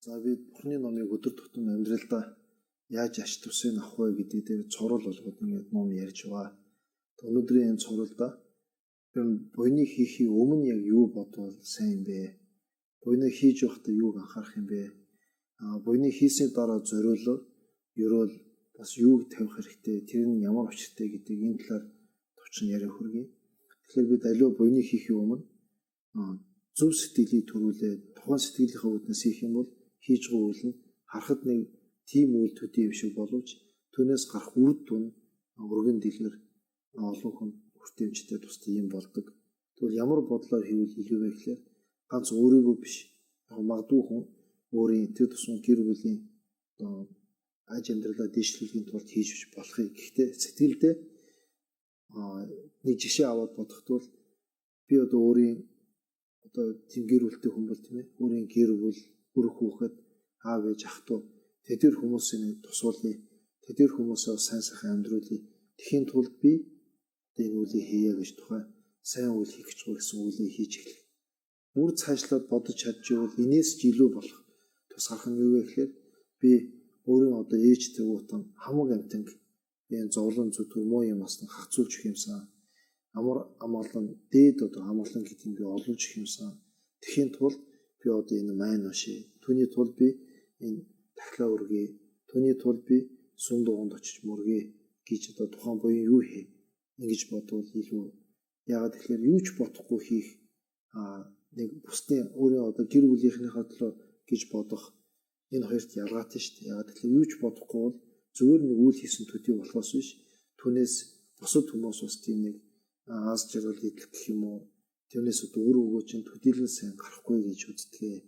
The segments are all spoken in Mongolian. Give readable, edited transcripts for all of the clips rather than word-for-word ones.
За би Бурхны номыг өдөр тутам амьдралдаа яаж ач тусыг авах вэ гэдэг дээр цорол болгоод ингээд ном ярьж байгаа. Өнөөдрийн энэ цоролдоо буйны хийхийг өмнө яг юу бодвол сайн юм бэ? Буйны хийж байхдаа юуг анхаарах юм бэ? Буйны хийсний дараа зориулал ерөөл бас юуг тавих хэрэгтэй, тэр нь ямар учиртай гэдэг энэ талаар товчхон яриа хүргэе. Тэгэхээр бид аливаа буйны хийхийг өмнө зөв сэтгэлийг төрүүлээд тухайн сэтгэлийнхээ үүднээс хийх юм бол хийж байгаа үйл нь харахад нэг тийм үйл төдий юм шиг боловч түүнээс гарах үр дүн өргөн дэлгэр олон хүн хүртээмжтэй тустай юм болдог. Тэгвэл ямар бодлоор хийвэл илүү вэ гэхээр ганц өөрийгөө биш магадгүй хүн өөрийн тэр тусмын гэр бүлийн аж амьдралаа дэвшлэхийн тулд хийж болохыг. Гэхдээ сэтгэлдээ нэг жишээ аваад бодохдоо би одоо өөрийн тийм гэр бүлтэй хүн бол тийм ээ өөрийн гэр бүл бүр хүүхэд аав ээж ах トゥ тэдгээр хүмүүсийн тусуулъя. Тэдгээр хүмүүсээ сайн сайхан амьдруулъя. Тэхийн тулд би энэ үлийг хийе гэж тухай сайн үйл хийх гэж байгаа гэсэн үлийг хийж эхлэв. Бүр цаашлаад бодож чадчихвал энэс ч илүү болох тус гарах нь юу вэ гэхээр би өөрийн одоо ээжтэй уутан хамаг амтанг энэ зовлон зүтгэр муу юмас нь хацуулж өгөх юмсан. Амар амгалан дээд одоо амгалан гэдэг нь би олуулж өгөх юмсан. Тэхийн тулд би одоо энэ майн оши. Түүний тулд би энэ дахлаа өргөе. Түүний тулд би сүм дугуйд очиж мөргөе гэж одоо тухайн буюу юу хий. Ингэж бодвол илүү яагаад тэгэхээр юу ч бодохгүй хийх нэг бусны өөрийн одоо гэр бүлийнхнийхээ төлөө гэж бодох энэ хоёрт ялгаатай шүү дээ. Яагаад тэгэхээр юу ч бодохгүй бол зөвөр нэг үйл хийсэн төдий болохоос биш түүнээс бусад хүмүүс бас тийм нэг аз жаргал идэх гэх юм уу тэрнээс өөр өгөө чинь төдийлэн сайн гарахгүй гэж үздэг.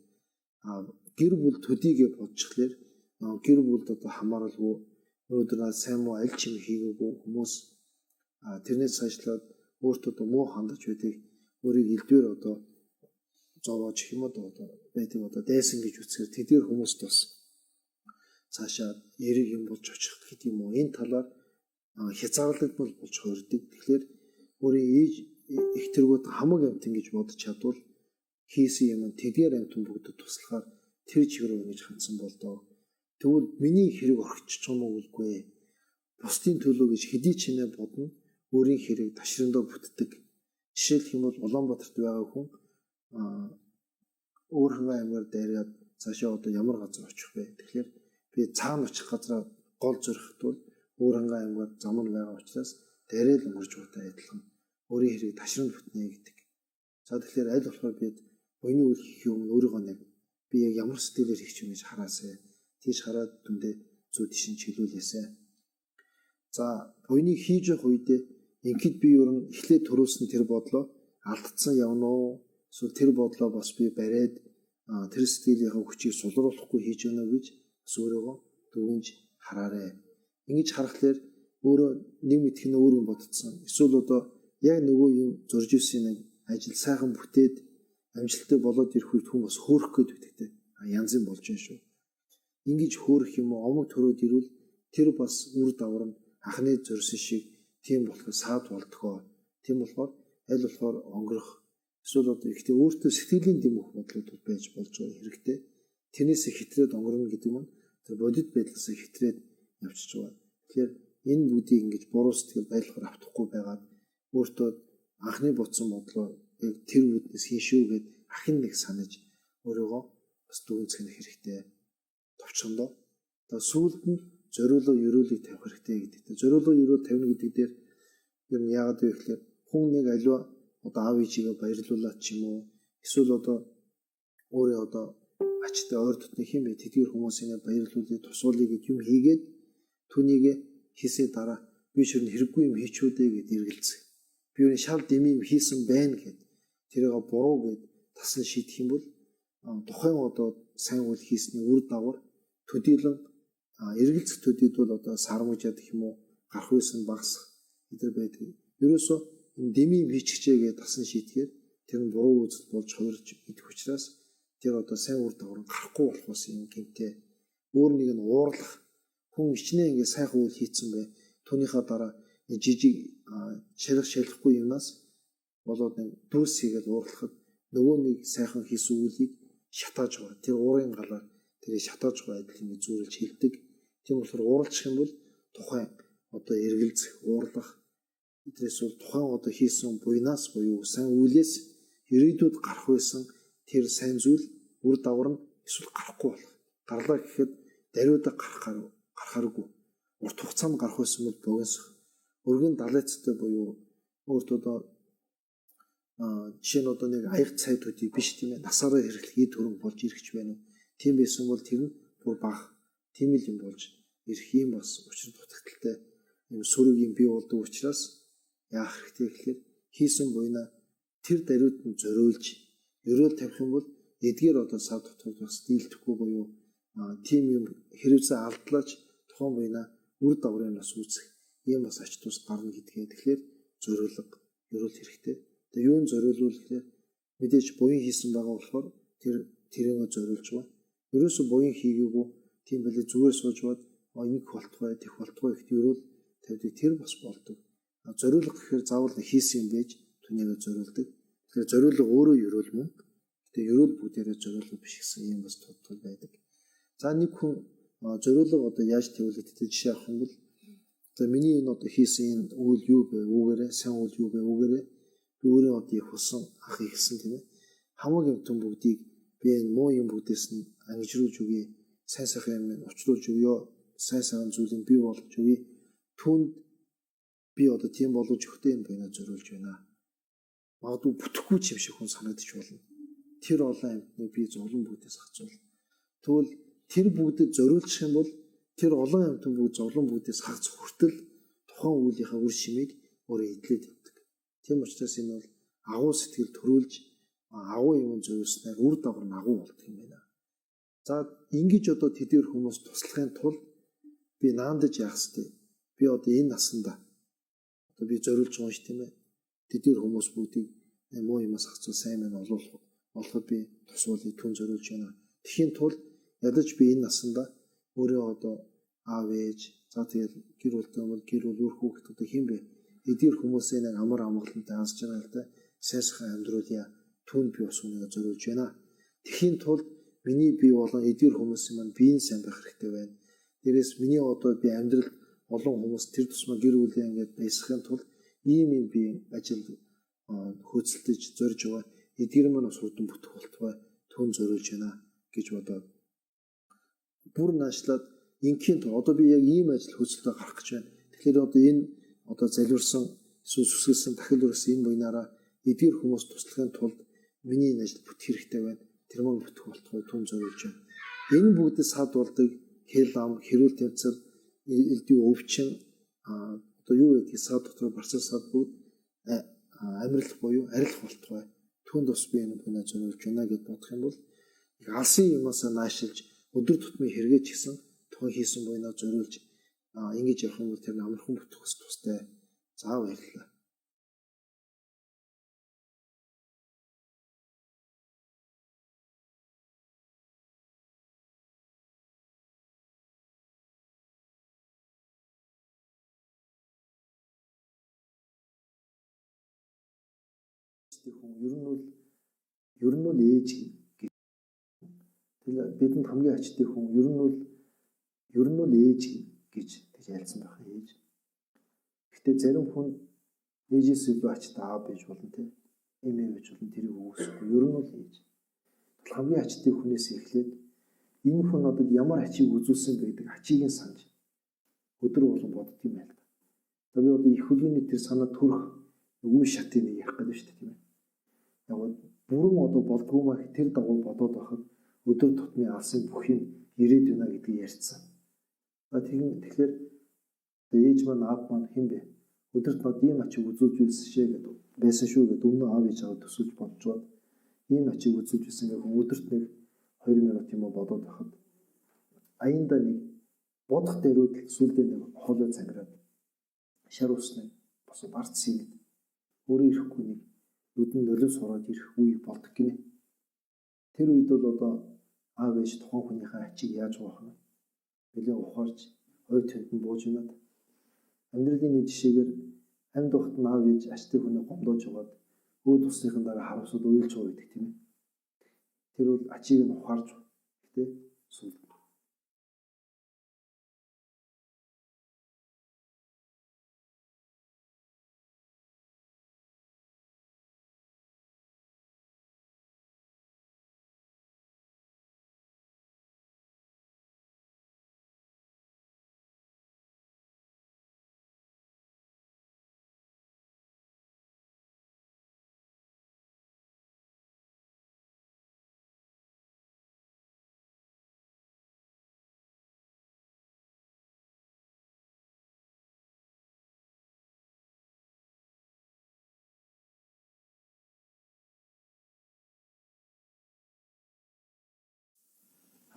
Гэр бүл төдийгээ бодчихлоор гэр бүлд одоо хамааралгүй өнөөдөр сайн муу аль ч юм хийгээгүй хүмүүс тэрнээс цаашлаад өөртөө муу хандаж байдаг өөрийг элдвэр одоо зовоож их юм одоо байдаг одоо дайсан гэж үзэхээр тэдгээр хүмүүст бас цаашаа эрэг юм болж очих гэдэг юм уу энэ талаар хязгаарлагдмал болж хордог. Тэгэхээр өөрийн ээж их тэргүүд хамаг амтан гэж бодож чадвал хийсэн юм нь тэдгээр амтан бүгдэд туслахаар тэр чигээр ингэж хандсан болдоо. Тэгвэл миний хэрэг орхичих юм уу үгүй. Бусдын төлөө гэж хэдий ч нэ бодно өөрийн хэрэг ташрандаа бүтдэг. Жишээлх юм бол Улаанбаатарт байгаа хүн өөрхөн аймгаар дайраад цаашаа одоо ямар газар очих вэ? Тэгэхээр би цаана очих газараа гол зөрөхд бол өөрхөн аймгаар зам нь байгаа учраас дайраад өнгөрч байгаа адилхан өөрийн хэрэг ташранд бүтнэ гэдэг. За тэгэхээр аль болохоор бид буйны үйл хийх юм өөрийгөө нэг би яг ямар сэтгэлээр хийх юм гэж хараасаа. Тийш хараад дүндээ зүү тишин чиглүүлээсэ. За буйныг хийж явах үедээ ингээд би ер нь эхлээд төрүүлсэн тэр бодлоо алдсан явна уу? Эсвэл тэр бодлоо бас би бариад тэр сэтгэлийнхээ хүчийг сулруулахгүй хийж яана гэж бас өөрийгөө дүгнж хараарэ. Ингэж харахаар өөрөө нэг мэдх нь өөр юм бодцсон. Эсвэл одоо яг нөгөө юм зурж ирсэн нэг ажил сайхан бүтээд амжилттай болоод ирэх үед хүн бас хөөрөх гээд байдаг. Янз юм болж байна шүү. Ингэж хөөрөх юм уу омог төрөөд ирвэл тэр бас үр дагавар нь анхны зорьсон шиг тийм болохоо саад болдгоо. Тийм болохоор аль болохоор өнгөрөх эсвэл одоо ихтэй өөртөө сэтгэлийн дэмөх бодлууд байж болж байгаа хэрэгтэй. Тэрнээс хитрээд өнгөрнө гэдэг нь тэр бодит байдлаас хитрээд явчихж байгаа. Тэгэхээр энэ бүдийг ингэж буруу сэтгэл байлгахаар автахгүй байгаад өөртөө анхны бодсон бодлоо яг тэр үднээс хийшүү гэд ахин нэг санаж өөрийгөө бас дүгнэх хэрэгтэй. Товчхондоо. Одоо сүүлд нь зориулуу ерөөлийг тавих хэрэгтэй гэдэг. Зориулуу ерөөл тавина гэдэг дээр ер нь яагаад вэ гэхээр хүн нэг аливаа одоо аав ээжигээ баярлуулаад ч юм уу эсвэл одоо өөрөө одоо ачтай ойр дотны хэм бэ тэдгээр хүмүүсийн баярлуулъя тусуулъя гэж юм хийгээд түүнийг хийсээ дараа би ч хэрэггүй юм хийчүүдээ гэд эргэлзэх. Би өөр шал дэми юм хийсэн байна гэд тэрийг буруу гэд тасн шийдэх юм бол тухайн одоо сайн үйл хийсний үр дагавар төдийлөн эргэлзэх төдийд бол одоо сармужаад гэх юм уу гарах байсан багсах эдэр байдаг. Ерөөсөө энэ дэми бичгчээгээ тасан шийтгэхээр тэр нь буруу үзэл болж хувирж идэх учраас тэр одоо сайн үр дагавар гарахгүй болохоос юм гэмтэй. Өөр нэг нь уурлах хүн ичнээ ингэ сайхан үйл хийцэн бай. Түүнийхээ дараа жижиг шалахгүй юмнаас болоод нэг дүүс хийгээд уурлахад нөгөө нэг сайхан хийсэн үйлийг шатааж байгаа. Тэр уурын галаар тэрийг шатааж байгаа адил ингэ зүйрлж хэлдэг. Тийм болохоор ууралчих юм бол тухайн одоо эргэлзэх, уурлах эдрээс бол тухайн одоо хийсэн буйнаас буюу сайн үйлээс ирээдүйд гарах байсан тэр сайн зүйл үр дагавар нь эсвэл гарахгүй болох. Гарлаа гэхэд даруйда гарахааргүй. Урт хугацаанд гарах байсан бол богиносох. Өргөн далайцтай буюу өөртөө одоо жишээ нь одоо нэг аяг цайдуудыг биш тийм ээ насаараа хэрэглэхий төрөг болж ирэх ч байна уу. Тийм байсан бол тэр нь бүр бага тийм л юм болж ирэх юм бас учир дутагдaltaй юм сүрэг юм бий болдог учраас яах хэрэгтэй гэхээр хийсэн буйнаа тэр даруйд нь зориулж ерөөл тавих юм бол эдгээр одоо сав дотор бас дийлдэхгүй буюу тийм юм хэрэгцээ алдлаач тухайн буйнаа үр дагаврын бас үүсэх ийм бас ач тус гарна гэдгээ тэгэхээр зориулга ерөөл хэрэгтэй. Тэгээ юун зориулвал гэхээр мэдээж буян хийсэн байгаа болохоор тэрийг зориулж байгаа. Ерөөсө буян хийгээгүй тийм байлээ зүгээр сууж бод ингэх болтугай тех болтугай ихт ерөөл тавьдаг тэр бас болдог. Зориулга гэхээр заавал хийсэн юм байж түүнийг зориулдаг. Тэгэхээр зориулга өөрөө ерөөл мөн. Тэгээ ерөөл бүгдээрээ зориулга биш гэсэн юм бас тодтол байдаг. За нэг хүн зориулга одоо яаж тавилах гэдэг жишээ авах юм бол за миний энэ одоо хийсэн энэ үйл юу вэ? Үгээрээ сайн үйл юу вэ? Үгээрээ би өөрөө одоо их болсон ах ихсэн тийм ээ. Хамаг юмтан бүгдийг би энэ муу юм бүгдээс нь ангижруулж өгье. Сайн сайхан юм учруулж өгье. Сайн сайхан зүйлийг бий болгож өгье. Түүнд би одоо тийм болгож өгөхтэй юм байна зориулж байна. Магадгүй бүтэхгүй ч юм шиг хүн санагдаж болно. Тэр олон амьтныг би зовлон бүгдээс хацуул. Тэгвэл тэр бүгдэд зориулчих юм бол тэр олон амьтан бүгд зовлон бүгдээс хагц хүртэл тухайн үйлийнхаа үр шимийг өөрөө эдлээд явдаг. Тийм учраас энэ бол агуу сэтгэл төрүүлж агуу юм зориулснаар үр дагавар нь агуу болдог юм байна. За ингэж одоо тэдгээр хүмүүс туслахын тулд би наандаж яах ёстой. Би одоо энэ насанда одоо би зориулж байгаа ш тийм ээ. Тэдгээр хүмүүс бүгдийг муу юмас хацуул сайн мэн олоход би тусуулыг түн зориулж байна. Тэхийн тулд ядаж би энэ насанда өөрөө одоо аав ээж за тэгэл гэр бүлтэй бол гэр бүл үр хүүхэд одоо хэм бэ? Эдгээр хүмүүсээ нэг амар амгалантай хасж байгаа л да сайн сайхан амьдруулъя. Түн би бас үнэгээ зориулж байна. Тэхийн тулд миний бие болон эдгээр хүмүүсийн маань биеийн сайн байх хэрэгтэй байна. Дээрээс миний одоо би амьдрал олон хүмүүс тэр тусмаа гэр бүлээ ингээд байсахын тулд ийм юм би ажил хөөцөлдөж зорж байгаа. Эдгээр маань бас хурдан бүтэх болтугай түн зориулж байна гэж бодоод бүр наашлаад ингийн тоо одоо би яг ийм ажил хөөцөлдөө гарах гэж байна. Тэгэхээр одоо энэ одоо залбирсан сүсгэлсэн дахил өрсөн энэ буйнаараа эдгээр хүмүүс туслахын тулд миний энэ ажил бүтэх хэрэгтэй байна. Тэр маань бүтэх болтугай түн зориулж байна. Энэ бүгдэд сад болдог хэл ам хэрүүл тэмцэл элдв өвчин одоо юу гэдгийг сад дотор барсаа сад бүгд амьдрал буюу арилах болтугай түн тус би энэ бүнэ зориулж байна гэж бодох юм бол алсын юмасаа наашилж өдөр тутмын хэрэгэж гисэн тухайн хийсэн буйнаа зориулж ингэж явах юм бол тэр амархан бүтэх тустай заа баярлалаа. Хүн ер нь бол ээж гэж бидэнд хамгийн ачтай хүн ер нь бол ээж гэж ялсан байх ээж. Гэхдээ зарим хүн ээжээс илүү ачтай аав байж болно те. Эмээ байж болно тэрийг үүсэхгүй. Ер нь бол ээж. Хамгийн ачтай хүнээс эхлээд энэ хүн надад ямар ачийг үзүүлсэн гэдэг ачийг нь санаж өдөр болгон бодд юм байна. Би одоо их хөлийн тэр санаа төрөх үе шатыг нэг ярих гэдэг шүү дээ тийм ээ. Яг бүрэн одоо болдгоо мах тэр дагуу бодоод байхад өдөр тутмын алсын бүх юм ирээд байна гэдгийг ярьцсан. Тэгэхээр ээж маань аав маань хэн бэ? Өдөрт над ийм ачиг үзүүлж байсан шүү гэдэг өмнө аав ээж аваад төсөлж бодож бод. Ийм ачиг үзүүлж байсан гэх хүн өдөрт нэг 2 минут юм бодоод байхад аянда нэг бодох дээрүүд сүлдээ нэг хоолой цаграад шар усны босоо барц хийгээд өөрөө ирэхгүй нэг нүдэн нөлөө сураад ирэх үе болдог гинэ. Тэр үед бол одоо аав ээж тухайн хүнийхээ ачийг яаж гоох вэ? Нэлээ ухаарж ой төнд нь бууж байна. Амьдралын нэг жишээгээр амьд ухт нь аав ээж ачтай хүнийг гомдоож байгаад өөд усныхан дараа харамсууд уйлж байгаа гэдэг тийм ээ. Тэр бол ачийг нь ухаарж. Гэтэ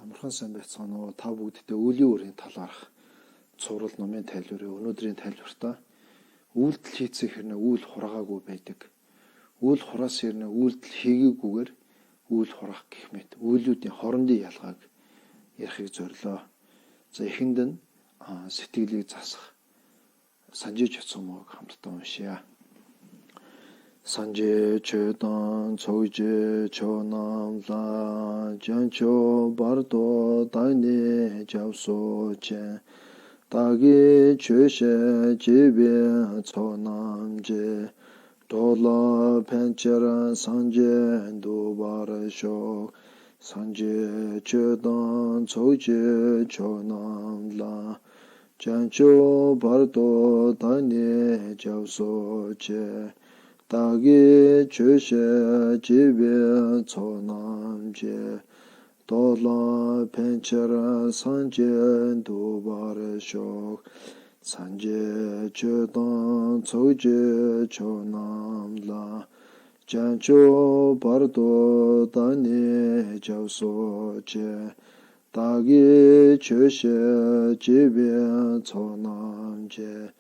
Амархан сайн байцгаана уу? Та бүгддээ үеийн үрийн талаарх цуврал номын тайлбарыг өнөөдрийн тайлбартаа үйлдэл хийцэн хэрнээ үйл хураагаагүй байдаг. Үйл хураас хэрнээ үйлдэл хийгээгүйгээр үйл хураах гэх мэт үйлүүдийн хоорондын ялгааг ярихыг зорилоо. За эхэнд нь сэтгэлийг засах санжиж чадсан мөг хамтдаа уншъя. 산제 최단 초이제 초남라 전초 바르도 다니 잡소제 다기 최셰 집에 초남제 돌라 펜처라 산제 도바르쇼 산제 최단 초이제 초남라 전초 바르도 다니 잡소제 다기 주셔 집에 초남제 돌라 펜처라 산제 도바르쇼 산제 주단 초제 초남라 잔초 바르도 다니 잡소제 다기 주셔 집에 초남제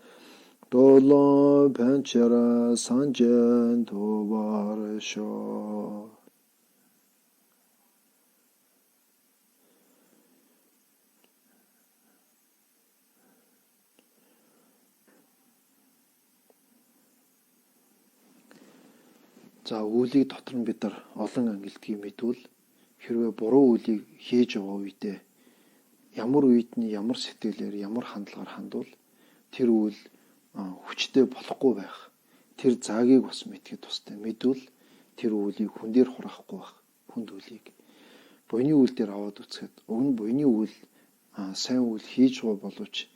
돌라 벤처라 산전 도바르쇼. За үйлийг дотор нь бид нар олон ангилдгийг мэдвэл хэрвээ буруу үйлийг хийж байгаа үедээ ямар үед нь ямар сэтгэлээр ямар хандлагаар хандвал тэр үйл хүчтэй болохгүй байх. Тэр заагийг бас мэдхэд тустай. Мэдвэл тэр үйлийг хүн дээр хураахгүй байх. Хүнд үйлийг. Буйны үйл дээр аваад үцхэд уг нь буйны үйл сайн үйл хийж байгаа боловч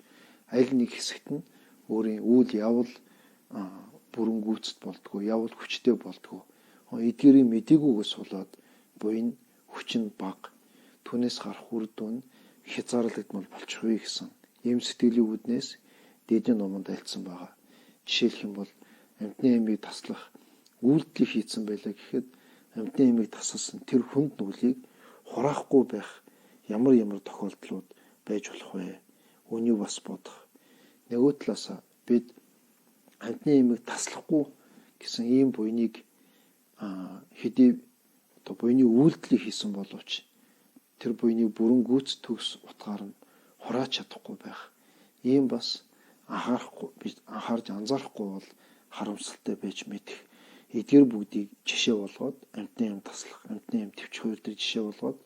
аль нэг хэсэгт нь өөрийн үйл явал бүрэн гүйцэд болдгоо, явал хүчтэй болдгоо. Эдгээрийг мдэггүйгээс болоод буйн хүч нь бага. Түүнээс гарах үр дүн хязгаарлагдмал болчих вэ гэсэн ийм сэтгэлийн үүднээс дээдийн номонд альцсан байгаа. Жишээлх юм бол амьтны эмийг таслах үйлдэл хийцэн байлаа гэхэд амьтны эмийг тасалсан тэр хүнд нүглийг хураахгүй байх ямар тохиолдлууд байж болох вэ? Үүнийг бас бодох. Нөгөө талаасаа бид амьтны эмийг таслахгүй гэсэн ийм буйныг хэдий буйны үйлдэлийг хийсэн боловч тэр буйныг бүрэн гүйц төгс утгаар нь хурааж чадахгүй байх. Ийм бас анхаарч анзаарахгүй бол харамсалтай байж мэдэх. Эдгээр бүгдийг жишээ болгоод амьтны эм таслах, амьтны эм төвчих хоёр дээр жишээ болгоод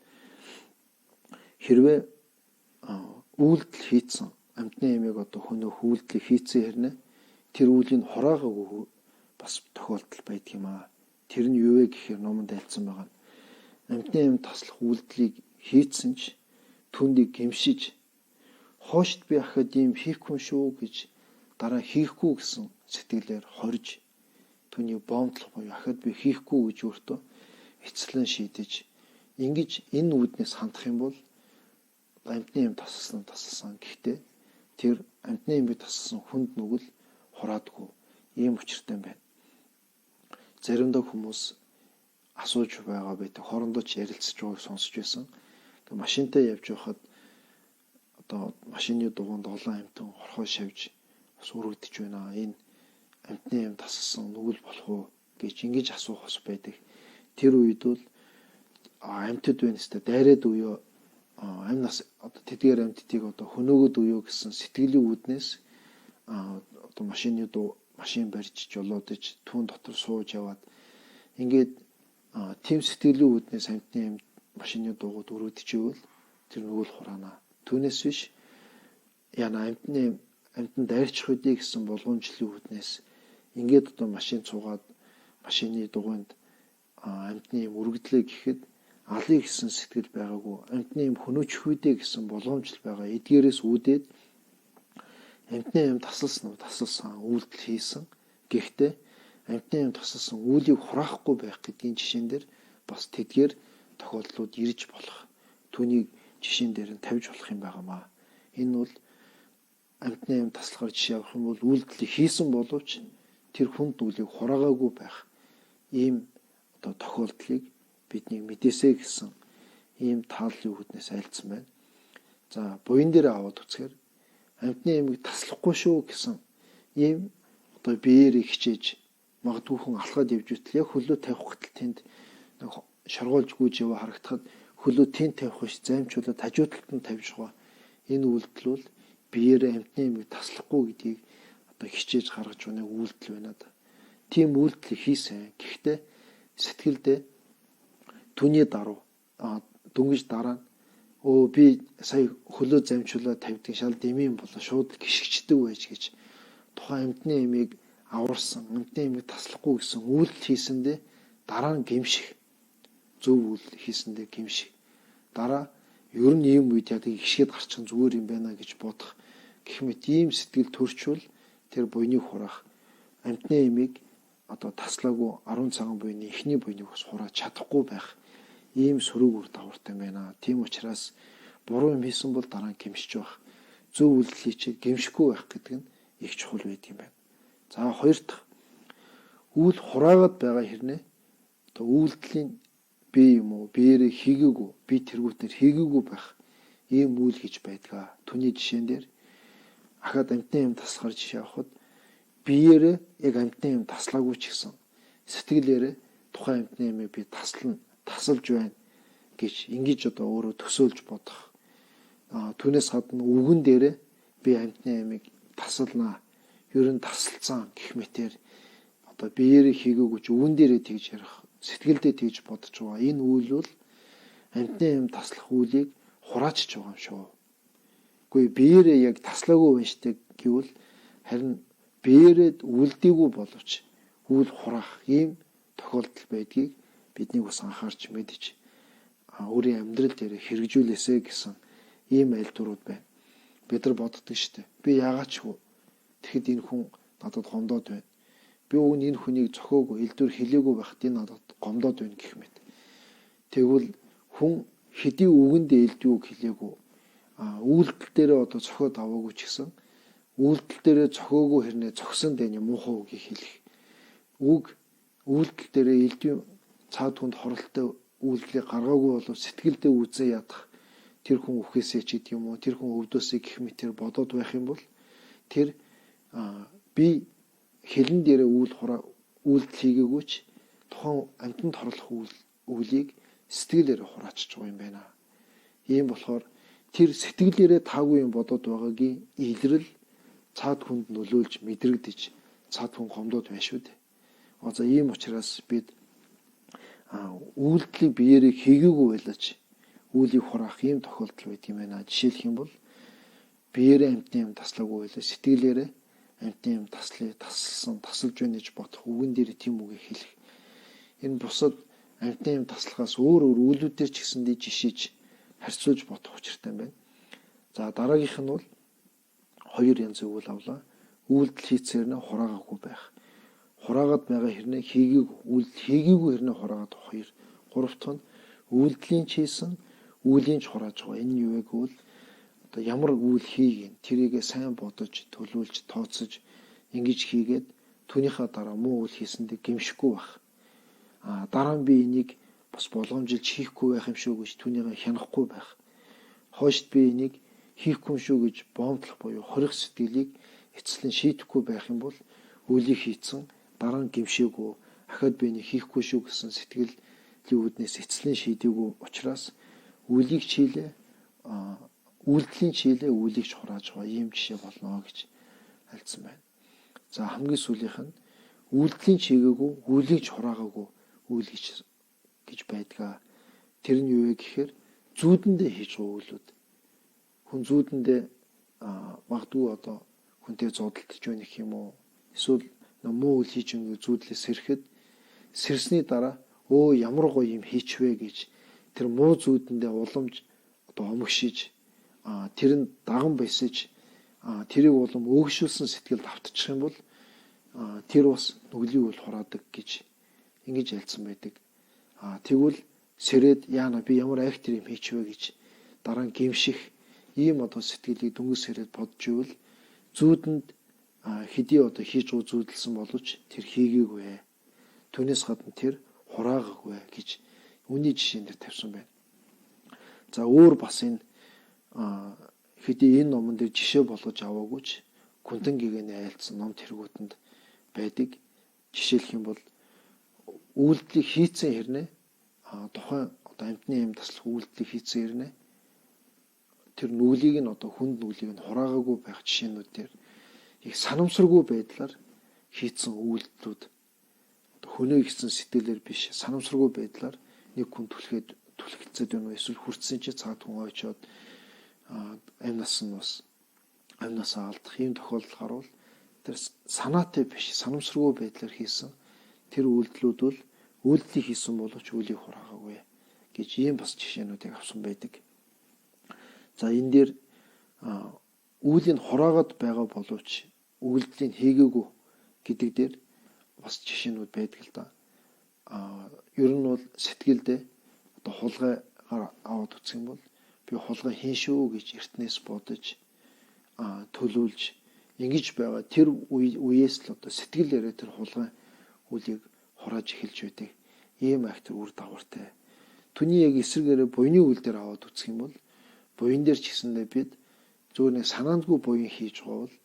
хэрвээ үйлдэл хийцэн амьтны эмийг хөнөөх үйлдэл хийцэн хэрнээ тэр үлийн хураагаагүй бас тохиолдол байдаг юм аа. Тэр нь юу вэ гэхээр номонд альцсан байгаа. Амьтны эм таслах үйлдэлийг хийцэн ч түндийг гэмшиж хоошд би ахад ийм хийхгүй шүү гэж дараа хийхгүй гэсэн сэтгэлээр хорж түүний боомдлох буюу ахад би хийхгүй гэж өөртөө эцэлэн шийдэж ингэж энэ үүднээс хандах юм бол амьтны эм тасалсан. Гэхдээ тэр амьтны эмийг тасалсан хүнд нүгэл хураадгүй ийм учиртай байна. Заримдаа хүмүүс асууж байгаа байдаг. Хоорондоо ч ярилцж байгааг сонсч байсан. Машинтай явж байхад машины дугуйнд олон амьтан хорхоо шавж бас өргөдөж байна. Энэ амьтны эм тасалсан нүгэл болох уу гэж ингэж асуух бас байдаг. Тэр үед бол амьтад байна өстэй дайраад үе амь нас тэдгээр амьтдыг хөнөөгд үе гэсэн сэтгэлийн үүднээс машин барьж жолоодож түүн дотор сууж яваад ингээд тийм сэтгэлийн үүднээс амьтны эм машины дугуйд өргөдөж ивэл тэр нь үл хураана. Түүнээс биш яна амтнд дайрчих үдээ гэсэн болгоомжлын үүднээс ингээд одоо машин цугаад машины дугуйнд амтны мөрөгдлөө гэхэд алыг гэсэн сэтгэл байгаагүй, амтны юм хөнөөчих үдээ гэсэн болгоомжл байгаа. Эдгээрээс үүдээд амтны юм тасалсан үйлдэл хийсэн. Гэхдээ амтны юм тасалсан үйлийг хураахгүй байх гэдгийн жишээн дээр бас тэдгээр тохиолдлууд ирж болох. Түүнийг жишээн дээр нь тавьж болох юм байнамаа. Энэ бол амтны юм таслахаар жишээ авах юм бол үйлдэлийг хийсэн боловч тэр хүнд үлийг хураагаагүй байх ийм одоо тохиолдлыг бидний мэдээсэй гэсэн ийм тааллын үгнээс айлцсан байна. За буян дээр аваад үзэхээр амтны ямыг таслахгүй шүү гэсэн ийм одоо биеэрээ хичээж магадгүй хүн алхаад явж итэл яг хөлөө тавих гэтэл тэнд шоргоолж гүйж яваа харагдахад хөлөө тэнд тавих биш займчуулаад хажуу талд нь тавьж байгаа. Энэ үйлдэл бол биеэрээ амтны ямыг таслахгүй гэдгийг одоо хичээж гаргаж өгнө үйлдэл байна да. Тийм үйлдэл хийсэн. Гэхдээ сэтгэлдээ түүний даруй дөнгөж дараа нь би сая хөлөө замжуулаад тавьдаг шал дэмийн болоо шууд гიშгчдэг байж гэж тухайн амтны ямыг аварсан, амтны ямыг таслахгүй гэсэн үйлдэл хийсэндээ дараа нь гимших, зөв үйлдэл хийсэндээ гимших. Дараа ер нь ийм үед яг гიშгэд гарчих зүгээр юм байна гэж бодох гэх мэт ийм сэтгэл төрчвөл тэр буйныг хураах амтны ямыг одоо таслаагүй 10 цагаан буйны эхний буйныг бас хурааж чадахгүй байх ийм сөрөг үр дагавартай байна. Тийм учраас буруу юм хийсэн бол дараа нь гимшиж байх. Зөв үйлдэл хийчихэд гимшихгүй байх гэдэг нь их чухал байдаг юм байна. За хоёр дахь үйл хураагаад байгаа хэрнээ одоо үйлдэлийн би юм уу биеэрээ хийгээгүй би тэргүүтээр хийгээгүй байх ийм үйл гэж байдгаа. Түүний жишээн дээр ахад амтны юм таслахаар жишээ авахад биеэрээ яг амтны юм таслаагүй ч гэсэн сэтгэлээрээ тухайн амтны юмыг би тасалж байна гэж ингэж одоо өөрөө төсөөлж бодох. Түүнээс гадна үгэн дээрээ би амтны юмыг тасалнаа. Ер нь тасалцсан гэх мэтээр одоо биеэрээ хийгээгүй ч үгэн дээрээ тэгж ярих, сэтгэлдээ тэгж бодож байгаа. Энэ үйл бол амтны юм таслах үйлийг хураачж байгаа юм шүү. Үгүй биеэрээ яг таслаагүй байна штэ гэвэл харин биеэрээ үлдээгүй боловч үйл хураах ийм тохиолдол байдгийг бидний бас анхаарч мэдэж өөрийн амьдрал дээр хэрэгжүүлээсэ гэсэн ийм айлтгууд байна. Бид нар боддог штэ. Би яагаад ч тэгэхэд энэ хүн надад гомдоод байна. Би энэ хүнийг зохиогүй, элдвэр хилээгүй байхад энэ надад гомдоод байна гэх мэт. Тэгвэл хүн хэдий үгэндээ элдвэг хилээгүй үйлдэл дээрээ одоо зохиод аваагүй ч гэсэн үйлдэл дээрээ зохиогүй хэрнээ зогсон дэний муухай үгийг хэлэх. Үйлдэл дээрээ элдвэн цаад хүнд хоролтой үйлдэлийг гаргаагүй бол сэтгэлдээ үзээ ядах тэр хүн үхээсээ ч гэдэг юм уу тэр хүн өвдөөсэй гэх мэтэр бодоод байх юм бол тэр би хэлэн дээрээ үйлдэл хийгээгүй ч тухайн амьтанд хорлох үйлийг сэтгэлээрээ хураачж байгаа юм байна. Ийм болохоор тэр сэтгэлээрээ таагүй юм бодоод байгаагийн илрэл цаад хүнд нөлөөлж мэдрэгдэж цаад хүн гомдоод байна шүү дээ. За ийм учраас бид үйлдэлийг биеэрээ хийгээгүй байлаач үйлийг хураах ийм тохиолдол байдаг юм байна. Жишээлх юм бол биеэрээ амтны юм таслаагүй байлаа сэтгэлээрээ амтны юм тасалж байна гэж бодох үгэн дээр тийм үгийг хэлэх. Энэ бусад амтны юм таслахаас өөр үйлүүдээр ч гэсэндээ жишээж харьцуулж бодох учиртай байна. За дараагийнх нь бол хоёр янзын үйл авлаа. Үйлдэл хийцээр нь хураагаагүй байх. Хураагаад байгаа хэрнээ хийгээгүй. Үйлдэл хийгээгүй хэрнээ хураагаад хоёр. Гурав дахь нь үйлдэлийн ч хийсэн, үлийн ч хурааж байгаа. Энэ юу вэ гэвэл одоо ямар үйл хийгэн тэрийгээ сайн бодож, төлөвлөж, тооцож ингэж хийгээд түүнийхээ дараа муу үйл хийсэндээ гэмшихгүй байх. Дараа нь би энийг бас болгоомжилж хийхгүй байх юм шүү гэж түүнийгээ хянахгүй байх. Хойшд би энийг хийхгүй шүү гэж боомдлох буюу хорих сэтгэлийг эцэслэн шийдэхгүй байх юм бол үйлийг хийцэн дараа нь гэмшээгүй ахад би энийг хийхгүй шүү гэсэн сэтгэлийн үүднээс эцэслэн шийдээгүй учраас үйлийг чийлээ үйлдэлийн чийлээ үйлийг ч хурааж байгаа ийм жишээ болно гэж альцсан байна. За хамгийн сүүлийнх нь үйлдэлийн чигээгүй үйлийг ч хураагаагүй үйл гэж байдгаа. Тэр нь юу вэ гэхээр зүүдэндээ хийж байгаа үйлүүд. Хүн зүүдэндээ магадгүй одоо хүнтэй зодтолж байна гэх юм уу? Эсвэл муу үйл хийж байгаа зүүдлээ сэрэхэд сэрсний дараа ямар гоё юм хийчвэ гэж тэр муу зүүдэндээ уламж одоо омгшиж тэр нь даган байсаж тэрийг улам өөгшүүлсэн сэтгэлд автчих юм бол тэр бас нүглийн үйл хураадаг гэж ингэж ялцсан байдаг. Тэгвэл сэрээд яана би ямар актер юм хийчвэ гэж дараа нь гимших ийм одоо сэтгэлийг дөнгөс сэрээд бодж ивэл зүүдэнд хэдий одоо хийж үзүүлсэн боловч тэр хийгээгүй. Түүнээс гадна тэр хураагаагүй гэж үүний жишээн дээр тавьсан байна. За өөр бас энэ хэдий энэ номон дээр жишээ болгож аваагүй ч Күнтэн гэгэний айлцсан ном тэргүүтэнд байдаг. Жишээлх юм бол үйлдэлийг хийцэн хэрнээ тухайн одоо амьтны юм таслах үйлдэлийг хийцэн хэрнээ тэр нүглийг нь одоо хүнд нүглийг нь хураагаагүй байх жишээнүүд дээр их санамсаргүй байдлаар хийцэн үйлдэлүүд хөнөө ихсэн сэтгэлээр биш санамсаргүй байдлаар нэг хүн түлхэлцээд байна уу эсвэл хүртсэн чи цаад хүн ойчоод амнасаа алдах ийм тохиолдол гарвал тэр санаатай биш санамсаргүй байдлаар хийсэн тэр үйлдэлүүд бол үйлдэлийг хийсэн боловч үлийг хураагаагүй гэж ийм бас жишээнүүдийг авсан байдаг. За энэ дээр үүлийн хураагаад байгаа боловч үйлдэлийн хийгээгүй гэдэг дээр бас жишээнүүд байдаг л да. Ер нь бол сэтгэлдээ одоо хулгайгаар аваад үзэх юм бол би хулгай хийн шүү гэж эртнээс бодож төлөвлөж ингэж байгаа тэр үеэс л одоо сэтгэлээрээ тэр хулгай үлийг хурааж эхэлж байдаг. Ийм актер үр дагавартай. Түүний яг эсрэгээрээ буйны үйл дээр аваад үзэх юм бол буян дээр ч гэсэндээ бид зөвхөн нэг санаандгүй буян хийж байгаа бол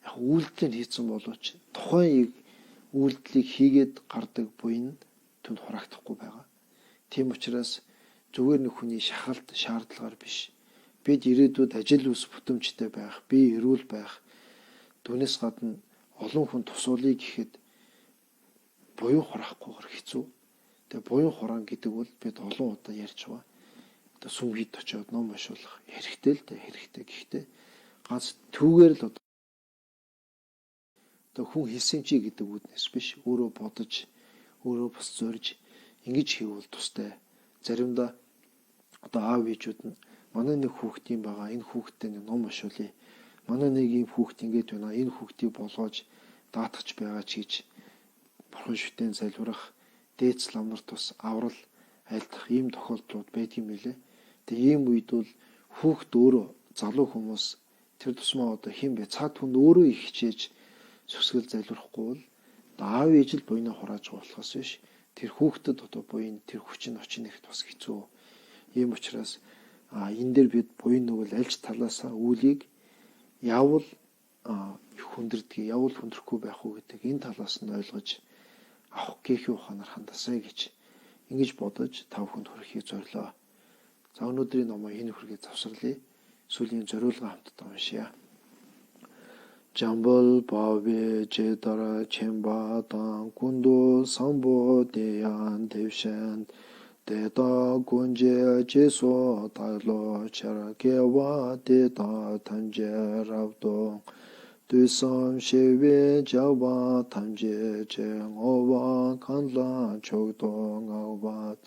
яг үйлдэлийг хийсэн боловч тухайн үйлдэлийг хийгээд гардаг буян түнд хураагдахгүй байгаа. Тийм учраас зүгээр нэг хүний шахалт шаардлагаар биш. Бид ирээдүйд ажил үс бүтэмжтэй байх, бие эрүүл байх. Түүнээс гадна олон хүн тусуулъя гэхэд буян хураахгүйгээр хэцүү. Тэгээ буян хураан гэдэг бол бид олон удаа ярьж байгаа. Одоо сүмхийд очиод ном уншуулах хэрэгтэй л дээ, хэрэгтэй. Гэхдээ ганц түүгээр л одоо хүн хэлсэн чи гэдэг үднэс биш. Өөрөө бодож, өөрөө бас зорж ингэж хийвэл тустай. Заримдаа одоо аав ээжүүд нь манай нэг хүүхдийн байгаа, энэ хүүхдтэй ном уншуулъя. Манай нэг ийм хүүхд ингэж байна. Энэ хүүхдийг болгоож даатгаж байгаа ч гэж бурхан шүтэн залбирах, дээдс ламнар тус аврал айлдах ийм тохиолдлууд байдгийн мэлээ. Тэгээ ийм үед бол хүүхд өөрөө залуу хүмүүс тэр тусмаа одоо хин бэ цаад хүн өөрөө их хичээж сүсгэл залбирахгүй бол аав ээж л буйнаа хурааж байгаа болохоос биш. Тэр хүүхдэд одоо буйн тэр хүчин очин их бас хэцүү. Ийм учраас энэ дээр бид буйн нүгэл альж талаасаа үлийг явал хүндэрдэг, явал хүндрэхгүй байх уу гэдэг энэ талаас нь ойлгож авах гээхүү ухаанаар хандасаа гэж ингэж бодож тав хүнд хүрэхийг зорилоо. За өнөөдрийн номоо энэ хүргээ завсарлая. Сүүлийн зориулга хамтдаа уншъя. Jambal Bhavi Chetara Chemba Tang Kundu Sambo Deyan Devshan Deta Gunje Jeso Talo Chara Kewa Deta Tanje Rabdong Dusam Shewe Java Tanje Cheng Owa Kanla Chokdong Awa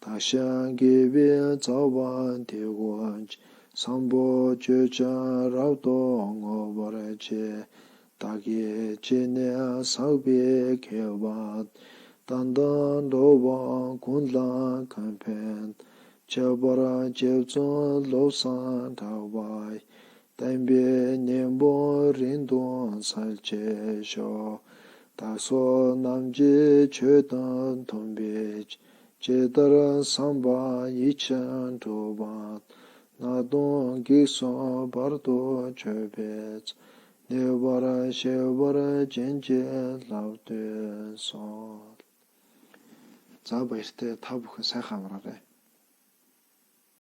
Tashan Gewe Zawan Dewanj Sambo Joja Raudong Ovareche Dagi Jene Saubi Kevat Dandan Lova Kunla Kampen Chabara Jevzon Losan Tawai Dambe Nembo Rindon Salche Sho Taso Namje Chetan Tombej Jedara Samba Yichan Tobat 나도 기소 바르도 저베츠 네바라 셰바라 젠제 라우데소 자 баяртай та бүхэн сайхан амраарай.